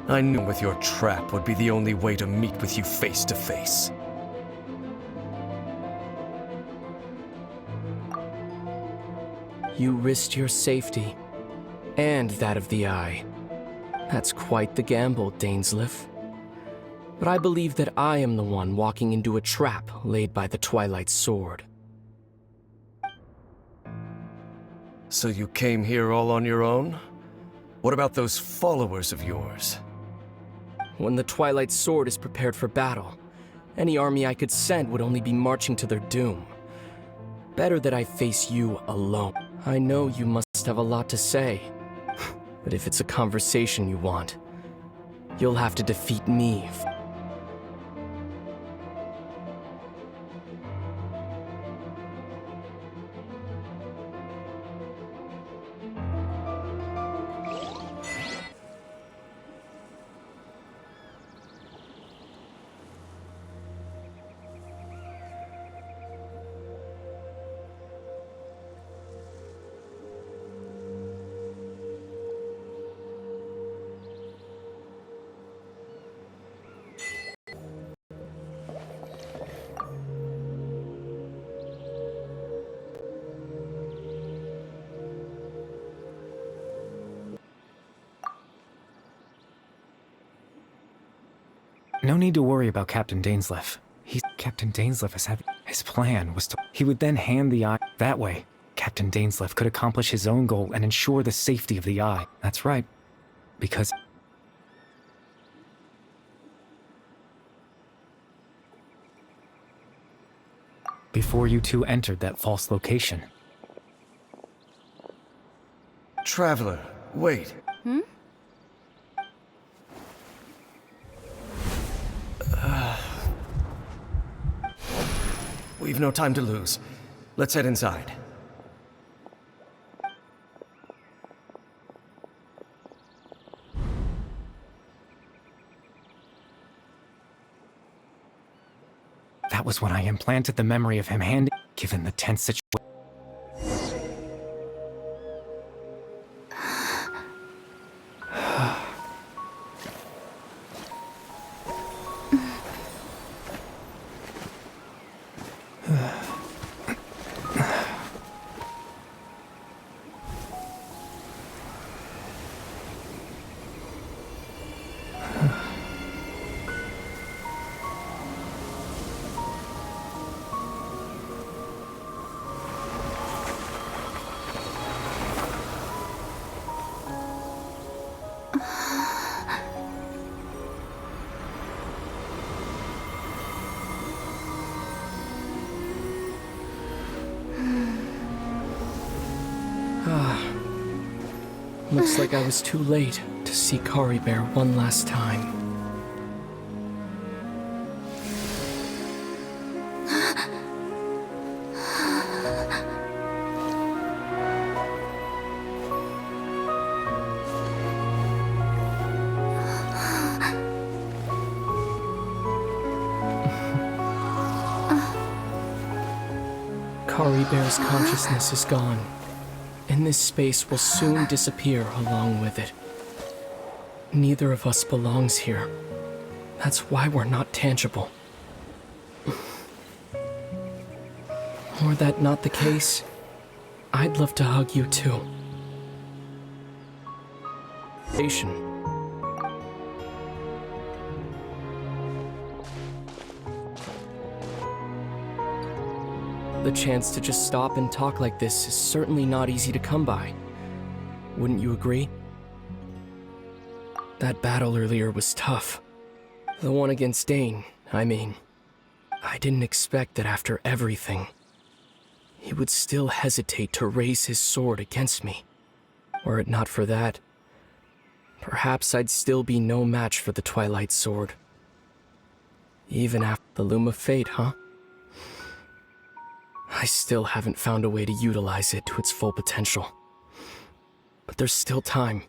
I knew with your trap would be the only way to meet with you face to face. You risked your safety, and that of the Eye. That's quite the gamble, Dainsleif. But I believe that I am the one walking into a trap laid by the Twilight Sword. So you came here all on your own? What about those followers of yours? When the Twilight Sword is prepared for battle, any army I could send would only be marching to their doom. Better that I face you alone. I know you must have a lot to say, but if it's a conversation you want, you'll have to defeat me. No need to worry about Captain Dainsleif. Captain Dainsleif is having... His plan was to... He would then hand the Eye... That way, Captain Dainsleif could accomplish his own goal and ensure the safety of the Eye. That's right. Because... Before you two entered that false location. Traveler, wait. We've no time to lose. Let's head inside. That was when I implanted the memory of him given the tense situation. Looks like I was too late to see Kari Bear one last time. Kari Bear's consciousness is gone, and this space will soon disappear along with it. Neither of us belongs here. That's why we're not tangible. Were that not the case, I'd love to hug you too. The chance to just stop and talk like this is certainly not easy to come by. Wouldn't you agree? That battle earlier was tough. The one against Dane, I mean. I didn't expect that after everything, he would still hesitate to raise his sword against me. Were it not for that, perhaps I'd still be no match for the Twilight Sword. Even after the Loom of Fate, huh? I still haven't found a way to utilize it to its full potential. But there's still time.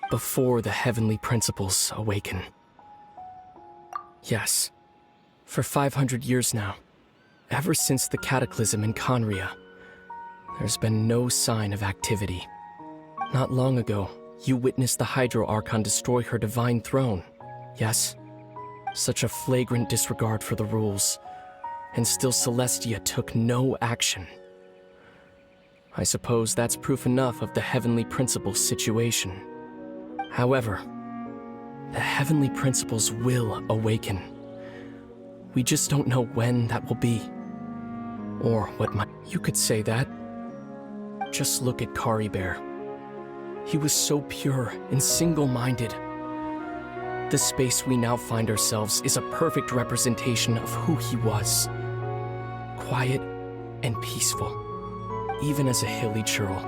Before the heavenly principles awaken. Yes, for 500 years now, ever since the cataclysm in Conria, there's been no sign of activity. Not long ago, You witnessed the Hydro Archon destroy her divine throne, yes? Such a flagrant disregard for the rules, and still Celestia took no action. I suppose that's proof enough of the Heavenly Principles situation. However, the Heavenly Principles will awaken. We just don't know when that will be. Or what might... You could say that. Just look at Kari Bear. He was so pure and single-minded. The space we now find ourselves is a perfect representation of who he was. Quiet and peaceful. Even as a hilly churl,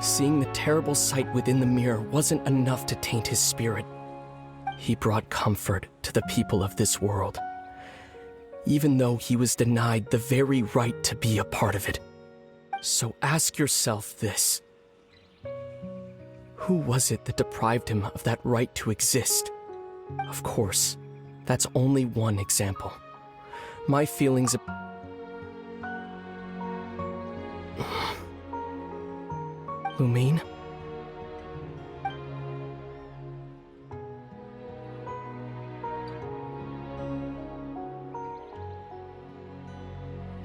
seeing the terrible sight within the mirror wasn't enough to taint his spirit. He brought comfort to the people of this world, even though he was denied the very right to be a part of it. So ask yourself this. Who was it that deprived him of that right to exist? Of course, that's only one example. My feelings... Lumine?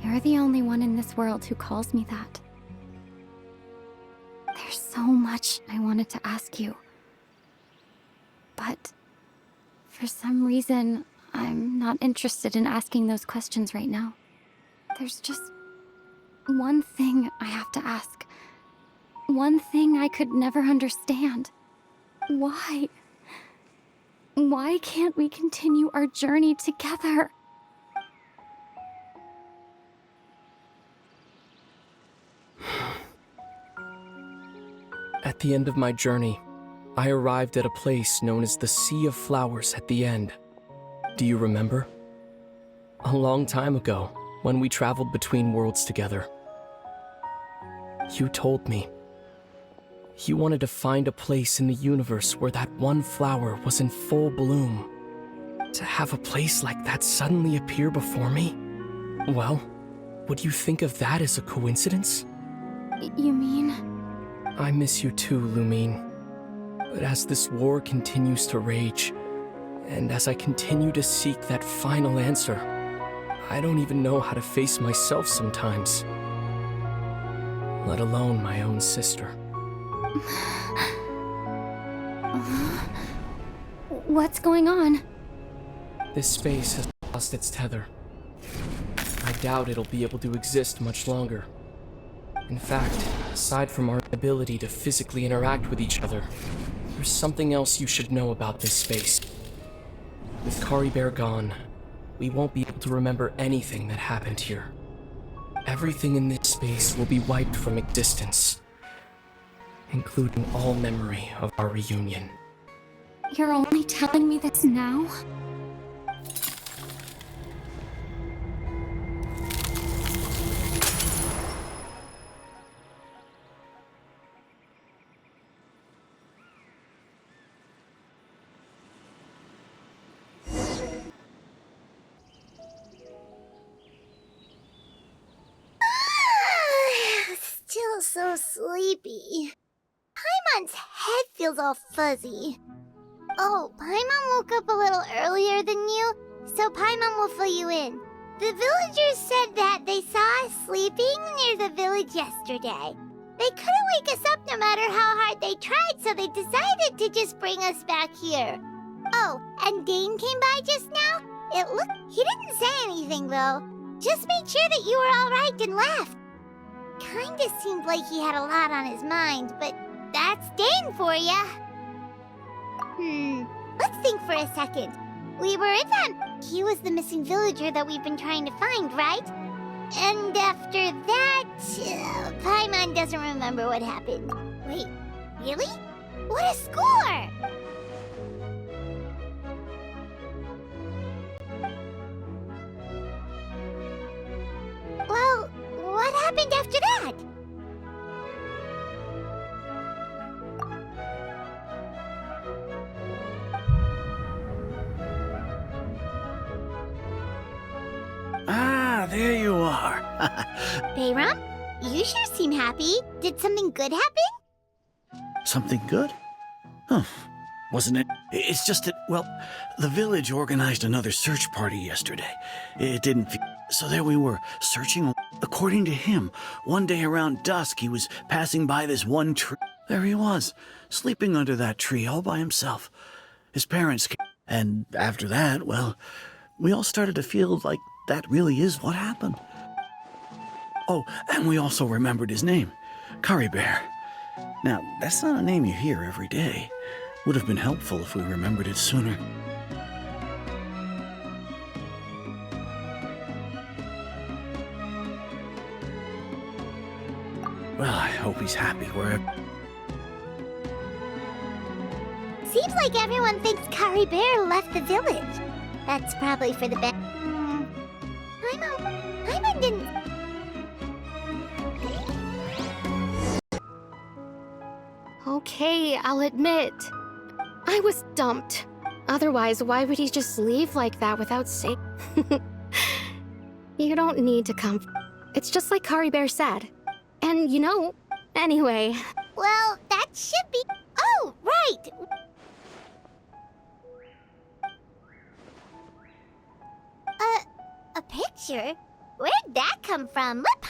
You're the only one in this world who calls me that. There's so much I wanted to ask you. But for some reason, I'm not interested in asking those questions right now. There's just one thing I have to ask. One thing I could never understand. Why? Why can't we continue our journey together? At the end of my journey, I arrived at a place known as the Sea of Flowers at the end. Do you remember? A long time ago, when we traveled between worlds together. You told me. You wanted to find a place in the universe where that one flower was in full bloom. To have a place like that suddenly appear before me? Well, would you think of that as a coincidence? You mean? I miss you too, Lumine. But as this war continues to rage, and as I continue to seek that final answer, I don't even know how to face myself sometimes. Let alone my own sister. What's going on? This space has lost its tether. I doubt it'll be able to exist much longer. In fact, aside from our ability to physically interact with each other, there's something else you should know about this space. With Kari Bear gone, we won't be able to remember anything that happened here. Everything in this space will be wiped from existence, including all memory of our reunion. You're only telling me this now? Still so sleepy. Paimon's head feels all fuzzy. Oh, Paimon woke up a little earlier than you, so Paimon will fill you in. The villagers said that they saw us sleeping near the village yesterday. They couldn't wake us up no matter how hard they tried, so they decided to just bring us back here. Oh, and Dane came by just now. He didn't say anything though. Just made sure that you were alright and left. Kinda seemed like he had a lot on his mind, but that's Dane for ya. Let's think for a second. We were in that... He was the missing villager that we've been trying to find, right? And after that... Paimon doesn't remember what happened. Wait, really? What a score! Well, what happened after that? Ah, there you are. Bayram, you sure seem happy. Did something good happen? Something good? Huh. Wasn't it? It's just that, well, the village organized another search party yesterday. It didn't so there we were, searching. According to him, one day around dusk, he was passing by this one tree. There he was, sleeping under that tree all by himself. His parents came, and after that, well, we all started to feel like that really is what happened. Oh, and we also remembered his name, Curry Bear. Now, that's not a name you hear every day. Would have been helpful if we remembered it sooner. Well, I hope he's happy wherever. Seems like everyone thinks Curry Bear left the village. That's probably for the best. Paimon didn't. Okay, I'll admit. I was dumped. Otherwise, why would he just leave like that without saying? You don't need to come. It's just like Curry Bear said. And you know, anyway. Well, that should be. Oh, right! A picture? Where'd that come from? Let